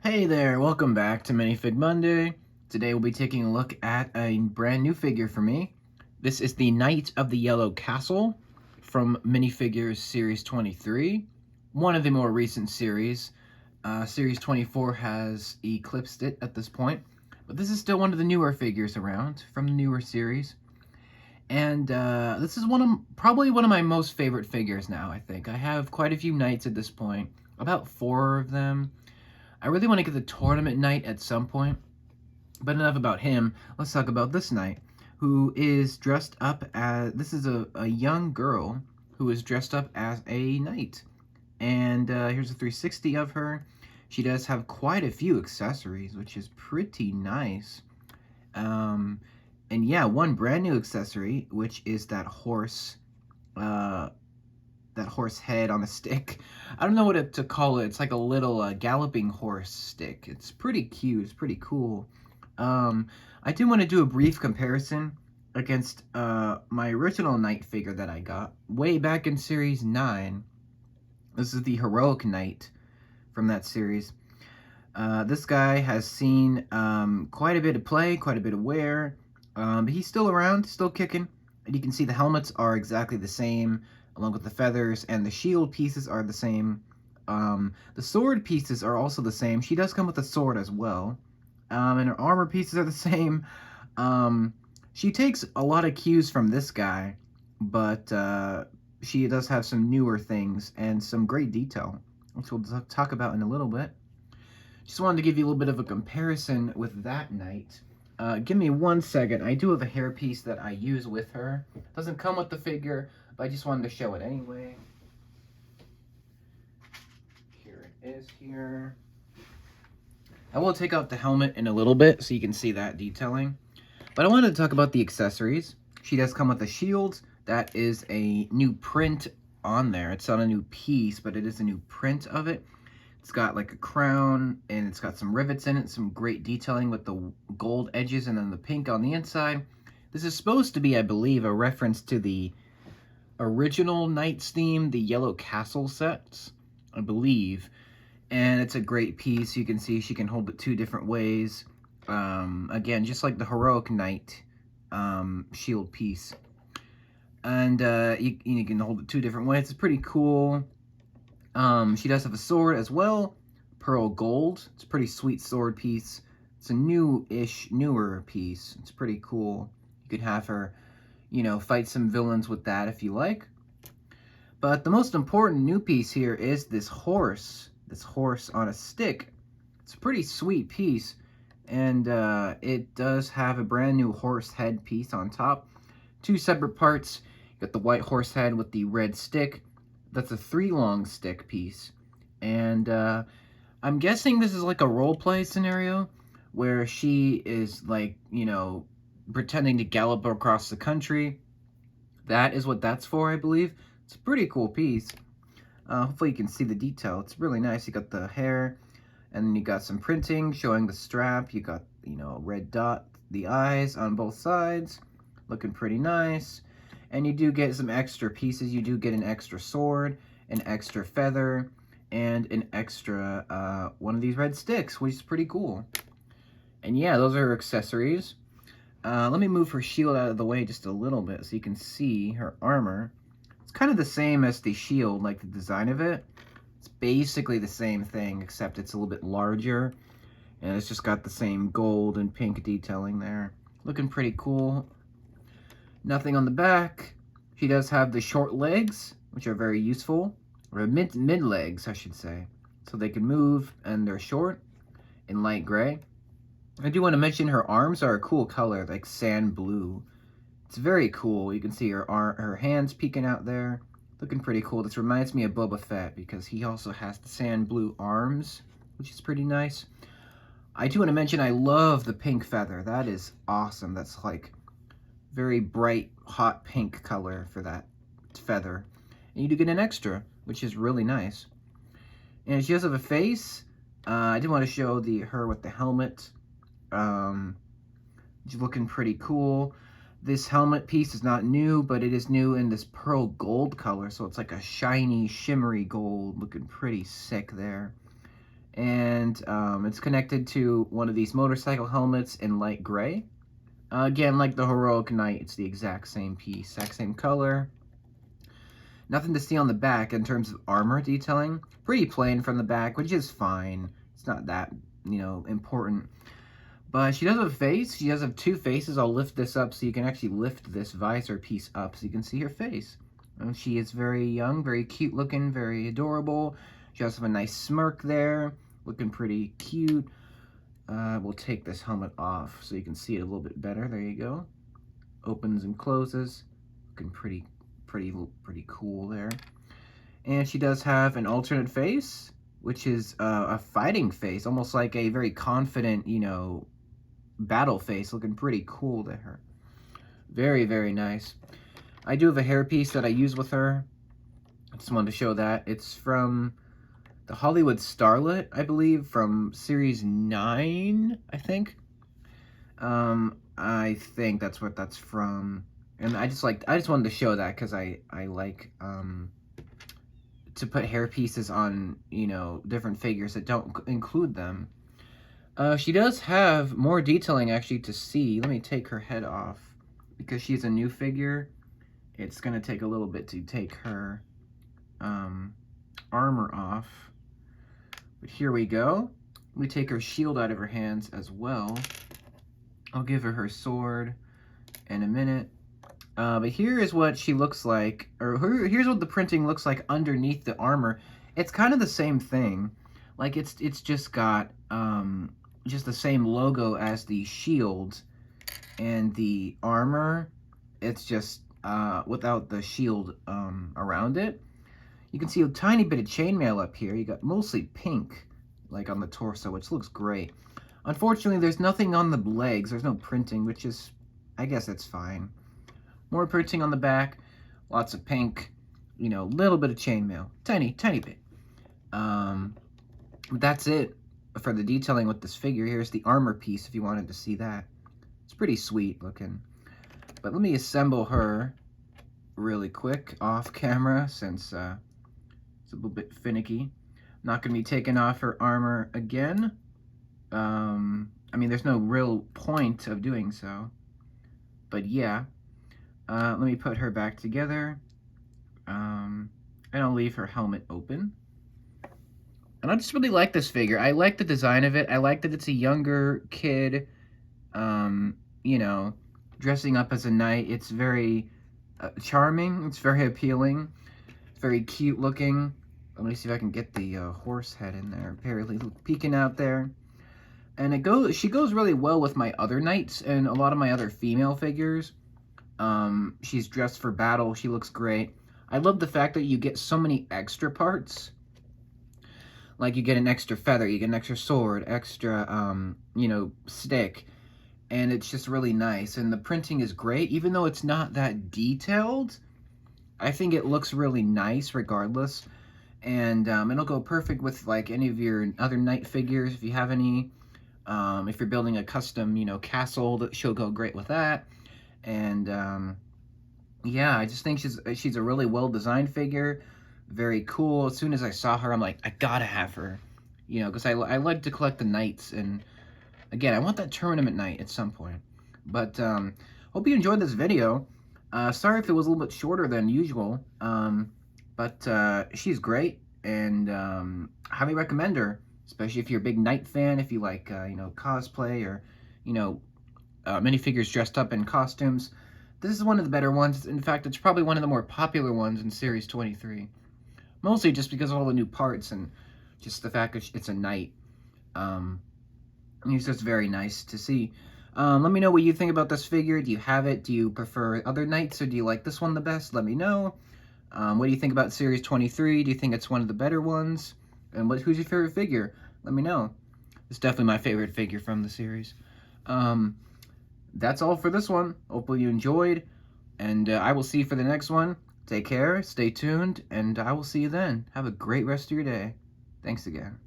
Hey there, welcome back to Minifig Monday. Today we'll be taking a look at a brand new figure for me. This is the Knight of the Yellow Castle from Minifigures Series 23, one of the more recent series. Series 24 has eclipsed it at this point, but this is still one of the newer figures around from the newer series. And this is probably one of my most favorite figures now, I think. I have quite a few Knights at this point, about 4 of them. I really want to get the tournament knight at some point, but enough about him. Let's talk about this knight, who is dressed up as, this is a young girl who is dressed up as a knight. And here's a 360 of her. She does have quite a few accessories, which is pretty nice. And yeah, one brand new accessory, which is that horse head on a stick. I don't know what to call it. It's like a little galloping horse stick. It's pretty cute. It's pretty cool. I do want to do a brief comparison against my original knight figure that I got way back in Series 9. This is the Heroic Knight from that series. This guy has seen quite a bit of play, quite a bit of wear, but he's still around, still kicking. And you can see the helmets are exactly the same, along with the feathers, and the shield pieces are the same. The sword pieces are also the same. She does come with a sword as well. And her armor pieces are the same. She takes a lot of cues from this guy, but she does have some newer things and some great detail, which we'll talk about in a little bit. Just wanted to give you a little bit of a comparison with that knight. Give me 1 second. I do have a hairpiece that I use with her. Doesn't come with the figure, but I just wanted to show it anyway. Here it is here. I will take out the helmet in a little bit so you can see that detailing. But I wanted to talk about the accessories. She does come with a shield. That is a new print on there. It's not a new piece, but it is a new print of it. It's got like a crown, and it's got some rivets in it, some great detailing with the gold edges and then the pink on the inside. This is supposed to be, I believe, a reference to the original Knight's theme, the Yellow Castle sets, I believe. And it's a great piece. You can see she can hold it 2 different ways. Again, just like the Heroic Knight shield piece. And you can hold it 2 different ways. It's pretty cool. She does have a sword as well, pearl gold. It's a pretty sweet sword piece. It's a newer piece. It's pretty cool. You could have her, fight some villains with that if you like. But the most important new piece here is this horse on a stick. It's a pretty sweet piece, and it does have a brand new horse head piece on top. 2 separate parts. You got the white horse head with the red stick. That's a 3-long stick piece. And I'm guessing this is like a roleplay scenario where she is like, pretending to gallop across the country. That is what that's for, I believe. It's a pretty cool piece. Hopefully you can see the detail. It's really nice. You got the hair, and then you got some printing showing the strap. You got, a red dot, the eyes on both sides. Looking pretty nice. And you do get some extra pieces. You do get an extra sword, an extra feather, and an extra one of these red sticks, which is pretty cool. And yeah, those are her accessories. Let me move her shield out of the way just a little bit so you can see her armor. It's kind of the same as the shield, like the design of it. It's basically the same thing, except it's a little bit larger. And it's just got the same gold and pink detailing there. Looking pretty cool. Nothing on the back. She does have the short legs, which are very useful. Or mid legs, I should say. So they can move, and they're short in light gray. I do want to mention her arms are a cool color, like sand blue. It's very cool. You can see her hands peeking out there. Looking pretty cool. This reminds me of Boba Fett because he also has the sand blue arms, which is pretty nice. I do want to mention I love the pink feather. That is awesome. That's like very bright, hot pink color for that feather. And you do get an extra, which is really nice. And she does have a face. I did want to show her with the helmet. She's looking pretty cool. This helmet piece is not new, but it is new in this pearl gold color, so it's like a shiny, shimmery gold, looking pretty sick there. And it's connected to one of these motorcycle helmets in light gray. Again, like the Heroic Knight, it's the exact same piece, exact same color. Nothing to see on the back in terms of armor detailing. Pretty plain from the back, which is fine. It's not that, important. But she does have a face. She does have two faces. I'll lift this up so you can actually lift this visor piece up so you can see her face. And she is very young, very cute looking, very adorable. She also has a nice smirk there, looking pretty cute. We'll take this helmet off so you can see it a little bit better. There you go. Opens and closes. Looking pretty cool there. And she does have an alternate face, which is a fighting face, almost like a very confident, battle face. Looking pretty cool there. Very, very nice. I do have a hairpiece that I use with her. I just wanted to show that. It's from the Hollywood Starlet, I believe, from series 9, I think. I think that's what that's from. And I just wanted to show that because I like to put hair pieces on, different figures that don't include them. She does have more detailing actually to see. Let me take her head off because she's a new figure. It's going to take a little bit to take her armor off. But here we go. We take her shield out of her hands as well. I'll give her sword in a minute. But here is what she looks like, or here's what the printing looks like underneath the armor. It's kind of the same thing. Like it's just got just the same logo as the shield and the armor. It's just without the shield around it. You can see a tiny bit of chainmail up here. You got mostly pink, like on the torso, which looks great. Unfortunately, there's nothing on the legs. There's no printing, which is, I guess that's fine. More printing on the back, lots of pink, little bit of chainmail, tiny bit. That's it for the detailing with this figure. Here's the armor piece if you wanted to see that. It's pretty sweet looking. But let me assemble her really quick off camera since it's a little bit finicky. Not going to be taking off her armor again. I mean, there's no real point of doing so. But yeah. Let me put her back together. And I'll leave her helmet open. And I just really like this figure. I like the design of it. I like that it's a younger kid, dressing up as a knight. It's very charming. It's very appealing. It's very cute looking. Let me see if I can get the horse head in there. Apparently peeking out there. And she goes really well with my other knights and a lot of my other female figures. She's dressed for battle. She looks great. I love the fact that you get so many extra parts. Like you get an extra feather, you get an extra sword, extra, stick. And it's just really nice. And the printing is great. Even though it's not that detailed, I think it looks really nice regardless. And it'll go perfect with like any of your other knight figures if you have any. If you're building a custom, castle, she'll go great with that. And yeah, I just think she's a really well-designed figure, very cool. As soon as I saw her, I'm like, I gotta have her, because I like to collect the knights, and again, I want that tournament knight at some point. But hope you enjoyed this video. Sorry if it was a little bit shorter than usual, but she's great, and highly recommend her, especially if you're a big knight fan, if you like cosplay or minifigures dressed up in costumes. This is one of the better ones. In fact, it's probably one of the more popular ones in Series 23. Mostly just because of all the new parts and just the fact that it's a knight. It's just very nice to see. Let me know what you think about this figure. Do you have it? Do you prefer other knights, or do you like this one the best? Let me know. What do you think about Series 23? Do you think it's one of the better ones? And who's your favorite figure? Let me know. It's definitely my favorite figure from the series. That's all for this one. Hopefully you enjoyed, and I will see you for the next one. Take care, stay tuned, and I will see you then. Have a great rest of your day. Thanks again.